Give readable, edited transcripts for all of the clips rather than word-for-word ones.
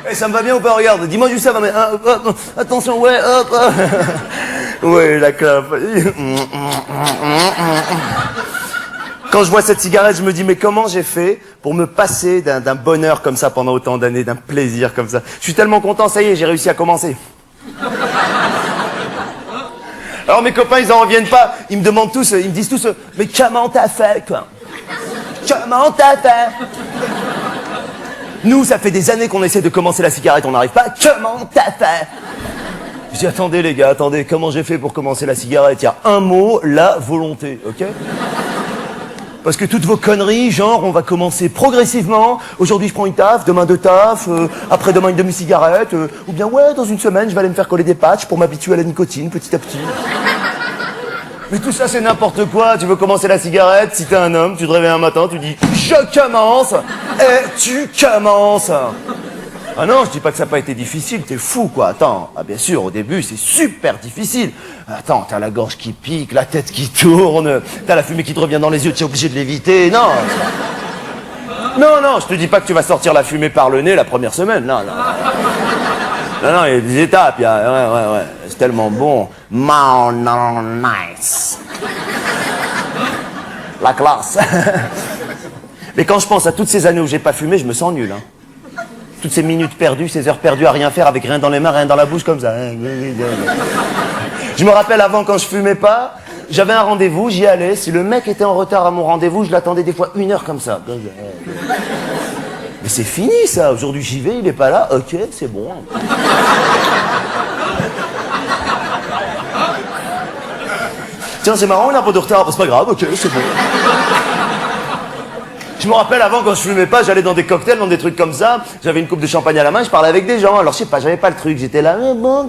Eh, ça me va bien ou pas? Regarde, dis-moi juste ça, mais attention, ouais, hop. Ouais, la clope. Quand je vois cette cigarette, je me dis, mais comment j'ai fait pour me passer d'un bonheur comme ça pendant autant d'années, d'un plaisir comme ça? Je suis tellement content, ça y est, j'ai réussi à commencer. Alors mes copains, ils en reviennent pas, ils me demandent tous, ils me disent tous, mais comment t'as fait, quoi? Comment t'as fait? Nous, ça fait des années qu'on essaie de commencer la cigarette, on n'arrive pas. Comment t'as fait? Je dis, attendez les gars, attendez, comment j'ai fait pour commencer la cigarette? Il y a un mot, la volonté, ok? Parce que toutes vos conneries, genre, on va commencer progressivement. Aujourd'hui, je prends une taf, demain deux tafs, après-demain une demi-cigarette, ou bien, ouais, dans une semaine, je vais aller me faire coller des patchs pour m'habituer à la nicotine, petit à petit. Mais tout ça, c'est n'importe quoi. Tu veux commencer la cigarette, si t'es un homme, tu te réveilles un matin, tu dis, je commence, et tu commences. Ah non, je dis pas que ça n'a pas été difficile, t'es fou, quoi. Attends, ah bien sûr, au début, c'est super difficile. Attends, t'as la gorge qui pique, la tête qui tourne, t'as la fumée qui te revient dans les yeux, tu es obligé de l'éviter. Non. Non, je te dis pas que tu vas sortir la fumée par le nez la première semaine, non. Non, il y a des étapes, il y a... Ouais, c'est tellement bon. Non, nice. La classe. Mais quand je pense à toutes ces années où j'ai pas fumé, je me sens nul, hein. Toutes ces minutes perdues, ces heures perdues à rien faire, avec rien dans les mains, rien dans la bouche, comme ça. Je me rappelle avant, quand je fumais pas, j'avais un rendez-vous, j'y allais. Si le mec était en retard à mon rendez-vous, je l'attendais des fois 1 heure comme ça. Mais c'est fini, ça. Aujourd'hui, j'y vais, il est pas là. Ok, c'est bon. Tiens, c'est marrant, il a un peu de retard. C'est pas grave, ok, c'est bon. Je me rappelle avant, quand je fumais pas, j'allais dans des cocktails, dans des trucs comme ça. J'avais une coupe de champagne à la main, je parlais avec des gens. Alors, je sais pas, j'avais pas le truc. J'étais là, mais bon,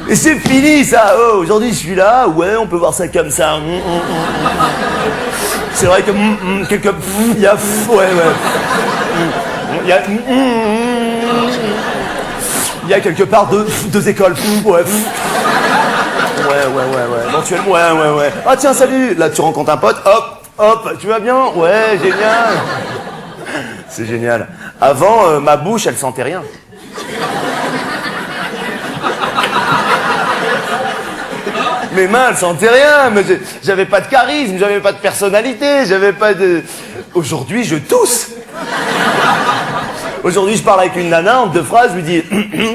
et c'est fini, ça. Oh, aujourd'hui, je suis là. Ouais, on peut voir ça comme ça. C'est vrai que quelque... Il y a... Ouais. Il y a quelque part deux écoles. Ouais. Éventuellement, ouais. Ah tiens, salut. Là, tu rencontres un pote. Hop, tu vas bien? Ouais, génial. C'est génial. Avant, ma bouche, elle sentait rien. Mes mains, elles sentaient rien. Mais j'avais pas de charisme, j'avais pas de personnalité, j'avais pas de... Aujourd'hui, je tousse. Aujourd'hui, je parle avec une nana, en 2 phrases, je lui dis...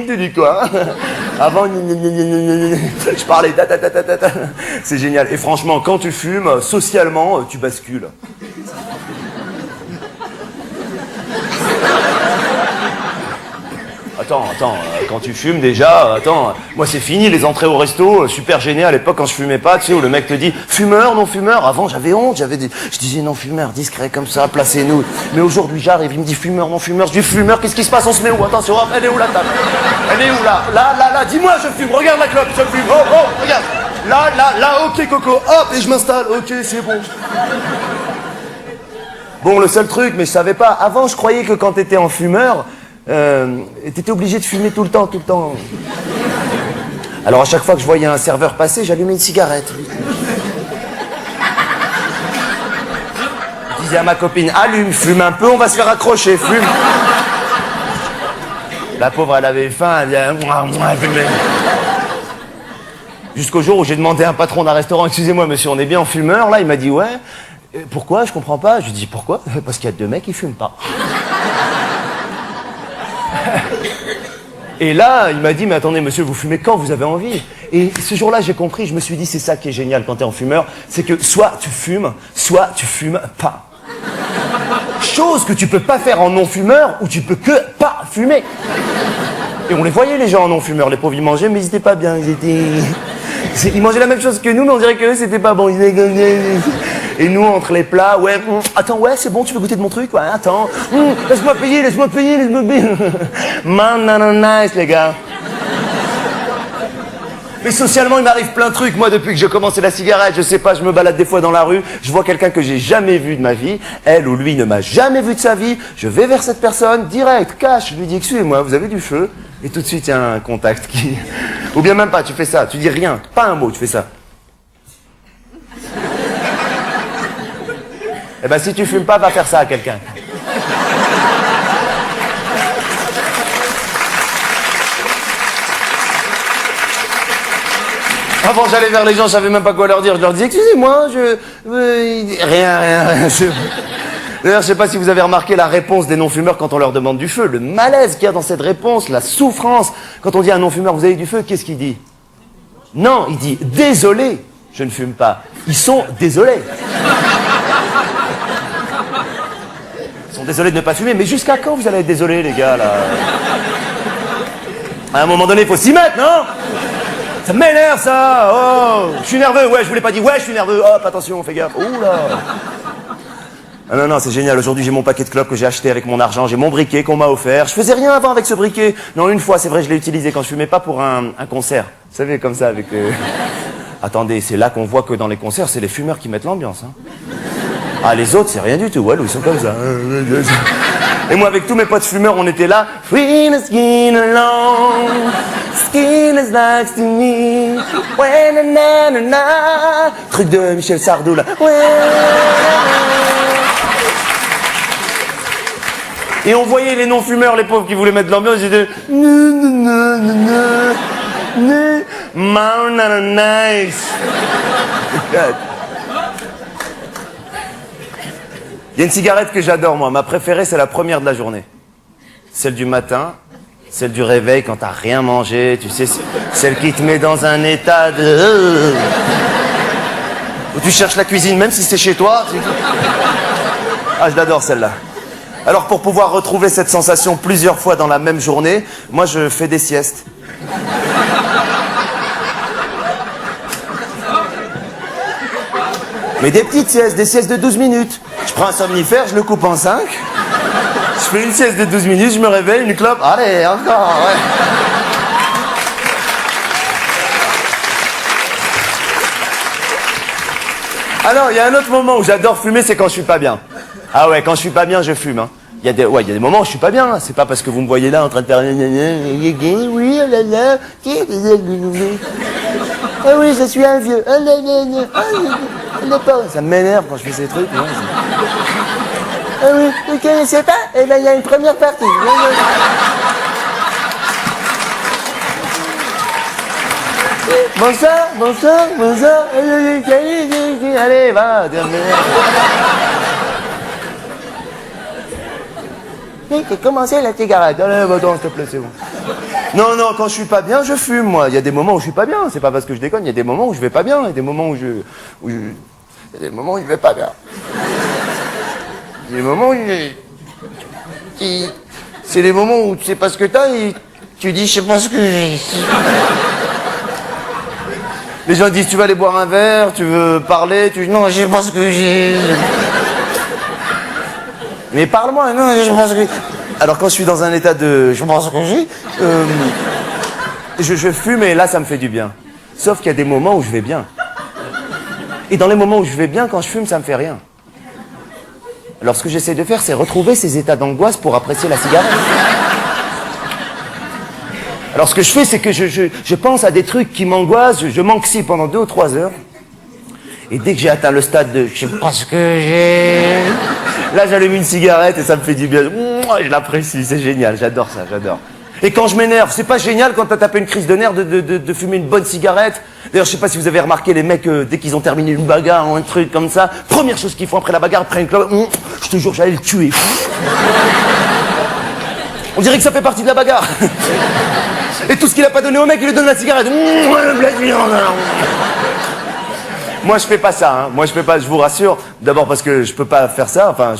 Tu dis quoi? Avant, je parlais... C'est génial. Et franchement, quand tu fumes, socialement, tu bascules. Attends, quand tu fumes déjà, moi c'est fini les entrées au resto, super gêné à l'époque quand je fumais pas, tu sais, où le mec te dit fumeur, non fumeur. Avant j'avais honte, je disais non fumeur, discret comme ça, placez-nous. Mais aujourd'hui j'arrive, il me dit fumeur, non fumeur, je dis fumeur, qu'est-ce qui se passe, on se met où? Attention, hop, elle est où la table? Elle est où là? Là, dis-moi je fume, regarde la clope, je fume, oh, regarde. Là, ok Coco, hop, et je m'installe, ok c'est bon. Bon, le seul truc, mais je savais pas, avant je croyais que quand t'étais en fumeur, t'étais obligé de fumer tout le temps. Alors à chaque fois que je voyais un serveur passer, j'allumais une cigarette. Je disais à ma copine, allume, fume un peu, on va se faire accrocher, fume. La pauvre, elle avait faim, elle disait, fumez. Jusqu'au jour où j'ai demandé à un patron d'un restaurant, excusez-moi monsieur, on est bien en fumeur, là, il m'a dit, ouais. Pourquoi? Je comprends pas. Je lui dis, pourquoi? Parce qu'il y a 2 mecs qui fument pas. Et là, il m'a dit, mais attendez, monsieur, vous fumez quand vous avez envie? Et ce jour-là, j'ai compris, je me suis dit, c'est ça qui est génial quand t'es en fumeur, c'est que soit tu fumes pas. Chose que tu peux pas faire en non-fumeur, ou tu peux que pas fumer. Et on les voyait, les gens en non-fumeur, les pauvres, ils mangeaient, mais ils étaient pas bien, ils mangeaient la même chose que nous, mais on dirait qu'eux, c'était pas bon. Et nous, entre les plats, ouais, attends, ouais, c'est bon, tu veux goûter de mon truc? Ouais, attends, laisse-moi payer. Nice, les gars. Mais socialement, il m'arrive plein de trucs. Moi, depuis que j'ai commencé la cigarette, je sais pas, je me balade des fois dans la rue, je vois quelqu'un que j'ai jamais vu de ma vie, elle ou lui ne m'a jamais vu de sa vie, je vais vers cette personne, direct, cash, je lui dis, excusez-moi, vous avez du feu? Et tout de suite, il y a un contact qui... Ou bien même pas, tu fais ça, tu dis rien, pas un mot, tu fais ça. Eh ben, si tu fumes pas, va faire ça à quelqu'un. Avant, j'allais vers les gens, je savais même pas quoi leur dire. Je leur disais, excusez-moi, rien. D'ailleurs, je sais pas si vous avez remarqué la réponse des non-fumeurs quand on leur demande du feu. Le malaise qu'il y a dans cette réponse, la souffrance. Quand on dit à un non-fumeur, vous avez du feu, qu'est-ce qu'il dit? Non, il dit, désolé, je ne fume pas. Ils sont désolés. Ils sont désolés de ne pas fumer. Mais jusqu'à quand vous allez être désolés, les gars, là? À un moment donné, il faut s'y mettre, non? Ça m'énerve, ça. Oh, je suis nerveux. Ouais, je vous l'ai pas dit. Ouais, je suis nerveux. Hop, attention, fais gaffe. Ouh là. Ah non, c'est génial. Aujourd'hui, j'ai mon paquet de clopes que j'ai acheté avec mon argent. J'ai mon briquet qu'on m'a offert. Je faisais rien avant avec ce briquet. Non, une fois, c'est vrai, je l'ai utilisé quand je fumais pas pour un concert. Vous savez, comme ça, avec... Attendez, c'est là qu'on voit que dans les concerts, c'est les fumeurs qui mettent l'ambiance. Hein. Ah, les autres, c'est rien du tout. Ouais, ils sont comme ça. Et moi, avec tous mes potes fumeurs, on était là. Free the skin alone, skin is next to me. When na. Truc de Michel Sardou, là. Et on voyait les non-fumeurs, les pauvres qui voulaient mettre de l'ambiance, ils étaient... Nice. Il y a une cigarette que j'adore, moi. Ma préférée, c'est la première de la journée. Celle du matin, celle du réveil quand t'as rien mangé, tu sais, celle qui te met dans un état de... où tu cherches la cuisine, même si c'est chez toi. Ah, je l'adore, celle-là. Alors, pour pouvoir retrouver cette sensation plusieurs fois dans la même journée, moi, je fais des siestes. Mais des petites siestes, des siestes de 12 minutes. Je prends un somnifère, je le coupe en 5. Je fais une sieste de 12 minutes, je me réveille, une clope. Allez, encore, ouais. Alors, il y a un autre moment où j'adore fumer, c'est quand je suis pas bien. Ah ouais, quand je suis pas bien, je fume. Hein. Il y a des moments où je suis pas bien. C'est pas parce que vous me voyez là en train de faire... Oui, oh là là. Ah oui, je suis un vieux. Ça m'énerve quand je fais ces trucs. Ouais, ah oui, vous connaissez pas? Eh ben, il y a une première partie. Bonsoir. Allez, va. J'ai commencé la cigarette. Allez, attends, s'il te plaît, c'est bon. Non, quand je suis pas bien, je fume, moi. Il y a des moments où je suis pas bien. C'est pas parce que je déconne. Il y a des moments où je vais pas bien. Il y a des moments où il y a des moments où je vais pas bien. Il y a des moments où c'est les moments où tu sais pas ce que t'as et tu dis je sais pas ce que j'ai. Les gens disent tu vas aller boire un verre, tu veux parler, tu dis non, je sais pas ce que j'ai. Mais parle-moi, non, je sais pas ce que... Alors quand je suis dans un état de... je pense que je fume et là ça me fait du bien. Sauf qu'il y a des moments où je vais bien. Et dans les moments où je vais bien, quand je fume, ça me fait rien. Alors ce que j'essaie de faire, c'est retrouver ces états d'angoisse pour apprécier la cigarette. Alors ce que je fais, c'est que je pense à des trucs qui m'angoissent, je m'anxie pendant 2 ou 3 heures. Et dès que j'ai atteint le stade de... je sais pas ce que j'ai... Là, j'allume une cigarette et ça me fait du bien. Je l'apprécie, c'est génial, j'adore ça, j'adore. Et quand je m'énerve, c'est pas génial quand t'as tapé une crise de nerfs de fumer une bonne cigarette. D'ailleurs, je sais pas si vous avez remarqué, les mecs, dès qu'ils ont terminé une bagarre ou un truc comme ça, première chose qu'ils font après la bagarre, après une clope, je te jure, j'allais le tuer. On dirait que ça fait partie de la bagarre. Et tout ce qu'il a pas donné au mec, il lui donne la cigarette. Moi, je fais pas ça, hein. Moi, je fais pas, je vous rassure. D'abord parce que je peux pas faire ça, enfin...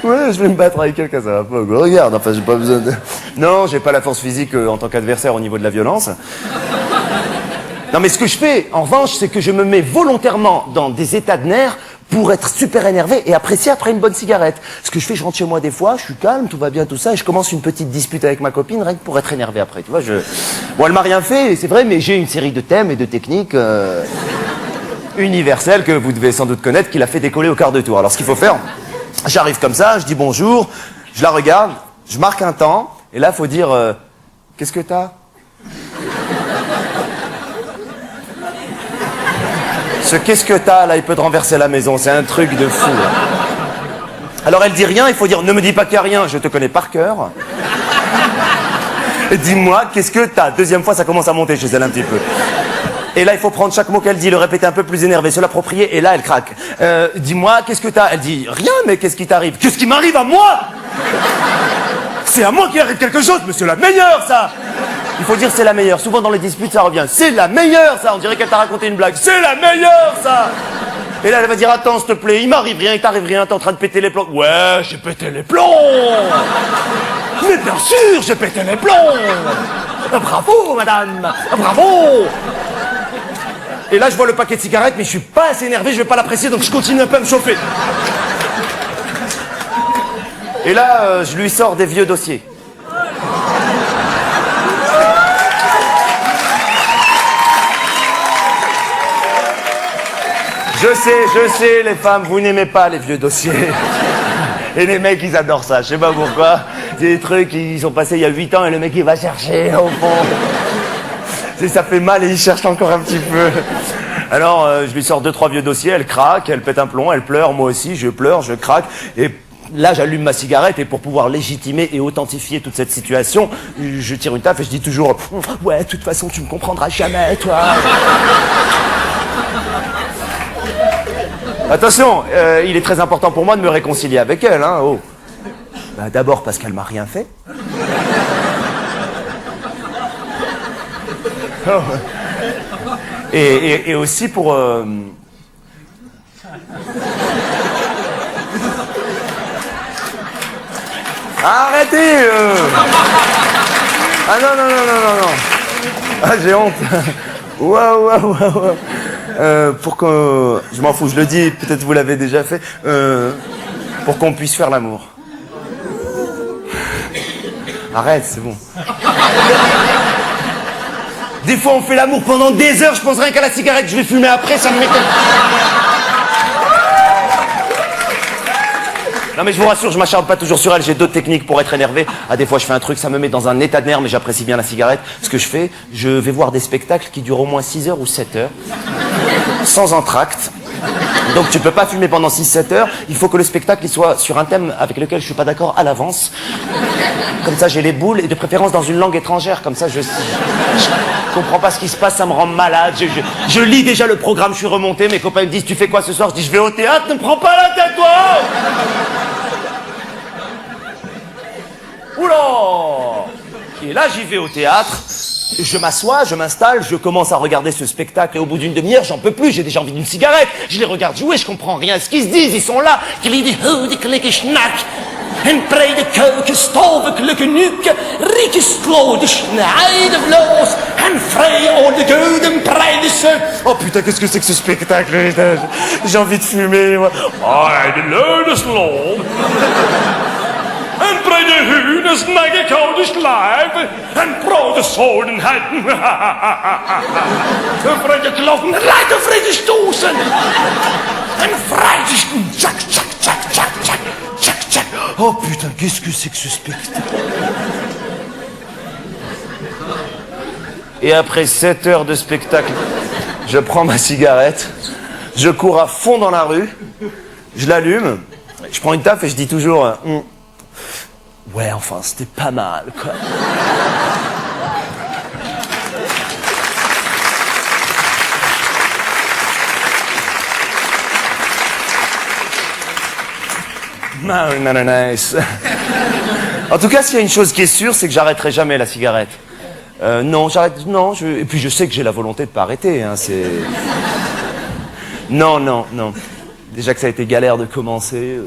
Ouais, je vais me battre avec quelqu'un, ça va pas. Regarde, enfin, j'ai pas besoin de... Non, j'ai pas la force physique en tant qu'adversaire au niveau de la violence. Non, mais ce que je fais, en revanche, c'est que je me mets volontairement dans des états de nerfs pour être super énervé et apprécier après une bonne cigarette. Ce que je fais, je rentre chez moi des fois, je suis calme, tout va bien, tout ça, et je commence une petite dispute avec ma copine, rien que pour être énervé après, tu vois, Bon, elle m'a rien fait, c'est vrai, mais j'ai une série de thèmes et de techniques universelles que vous devez sans doute connaître, qui l'a fait décoller au quart de tour. Alors, ce qu'il faut faire, j'arrive comme ça, je dis bonjour, je la regarde, je marque un temps, et là, il faut dire, qu'est-ce que t'as ? Ce qu'est-ce que t'as, là, il peut te renverser la maison, c'est un truc de fou. Alors elle dit rien, il faut dire, ne me dis pas qu'il n'y a rien, je te connais par cœur. Dis-moi, qu'est-ce que t'as? Deuxième fois, ça commence à monter chez elle un petit peu. Et là, il faut prendre chaque mot qu'elle dit, le répéter un peu plus énervé, se l'approprier, et là, elle craque. Dis-moi, qu'est-ce que t'as? Elle dit, rien, mais qu'est-ce qui t'arrive? Qu'est-ce qui m'arrive à moi? C'est à moi qu'il arrive quelque chose, mais c'est la meilleure, ça! Il faut dire c'est la meilleure. Souvent dans les disputes, ça revient. C'est la meilleure, ça! On dirait qu'elle t'a raconté une blague. C'est la meilleure, ça! Et là, elle va dire, attends, s'il te plaît, il m'arrive rien, il t'arrive rien, t'es en train de péter les plombs. Ouais, j'ai pété les plombs! Mais bien sûr, j'ai pété les plombs! Bravo, madame! Bravo! Et là, je vois le paquet de cigarettes, mais je suis pas assez énervé, je vais pas l'apprécier, donc je continue un peu à me chauffer. Et là, je lui sors des vieux dossiers. Je sais, les femmes, vous n'aimez pas les vieux dossiers. Et les mecs, ils adorent ça, je sais pas pourquoi. C'est des trucs qui sont passés il y a 8 ans et le mec, il va chercher au fond. Ça fait mal et il cherche encore un petit peu. Alors, je lui sors 2-3 vieux dossiers, elle craque, elle pète un plomb, elle pleure, moi aussi, je pleure, je craque. Et là, j'allume ma cigarette et pour pouvoir légitimer et authentifier toute cette situation, je tire une taffe et je dis toujours « Ouais, de toute façon, tu me comprendras jamais, toi !» Attention, il est très important pour moi de me réconcilier avec elle, hein, oh. Bah, d'abord parce qu'elle m'a rien fait. Oh. Et aussi pour... Arrêtez Ah non. Ah, j'ai honte. Waouh. Pour que... Je m'en fous, je le dis, peut-être vous l'avez déjà fait. Pour qu'on puisse faire l'amour. Arrête, c'est bon. Des fois, on fait l'amour pendant des heures, je pense rien qu'à la cigarette, je vais fumer après, ça me met... Non mais je vous rassure, je m'acharne pas toujours sur elle, j'ai d'autres techniques pour être énervé. Ah, des fois je fais un truc, ça me met dans un état de nerfs, mais j'apprécie bien la cigarette. Ce que je fais, je vais voir des spectacles qui durent au moins 6 heures ou 7 heures, sans entracte. Donc tu peux pas fumer pendant 6-7 heures, il faut que le spectacle il soit sur un thème avec lequel je suis pas d'accord à l'avance. Comme ça j'ai les boules, et de préférence dans une langue étrangère, comme ça je comprends pas ce qui se passe, ça me rend malade. Je lis déjà le programme, je suis remonté, mes copains me disent tu fais quoi ce soir? Je dis je vais au théâtre, ne me prends pas la tête toi! Oula! Et là j'y vais au théâtre. Je m'assois, je m'installe, je commence à regarder ce spectacle et au bout d'une demi-heure, j'en peux plus, j'ai déjà envie d'une cigarette. Je les regarde jouer, je comprends rien à ce qu'ils se disent, ils sont là. En breide keuken, stovekelijke nuke, riekeslode, snijden vloos, en vrij on de gouden breide se. Oh putain, qu'est-ce que c'est que ce spectacle? J'ai envie de fumer, moi. Breide leude slow. En breide hunen, snijden koude slijven, en brode zodenheden. En breide klokken, rijden vrede stoßen. En vrije schoen, tjak, tjak, tjak, tjak, tjak. Oh putain, qu'est-ce que c'est que ce spectacle? Et après 7 heures de spectacle, je prends ma cigarette, je cours à fond dans la rue, je l'allume, je prends une taffe et je dis toujours ouais, enfin, c'était pas mal, quoi. Nice. En tout cas, s'il y a une chose qui est sûre, c'est que j'arrêterai jamais la cigarette. Non, j'arrête. Non, et puis je sais que j'ai la volonté de pas arrêter. Hein, c'est. Non. Déjà que ça a été galère de commencer.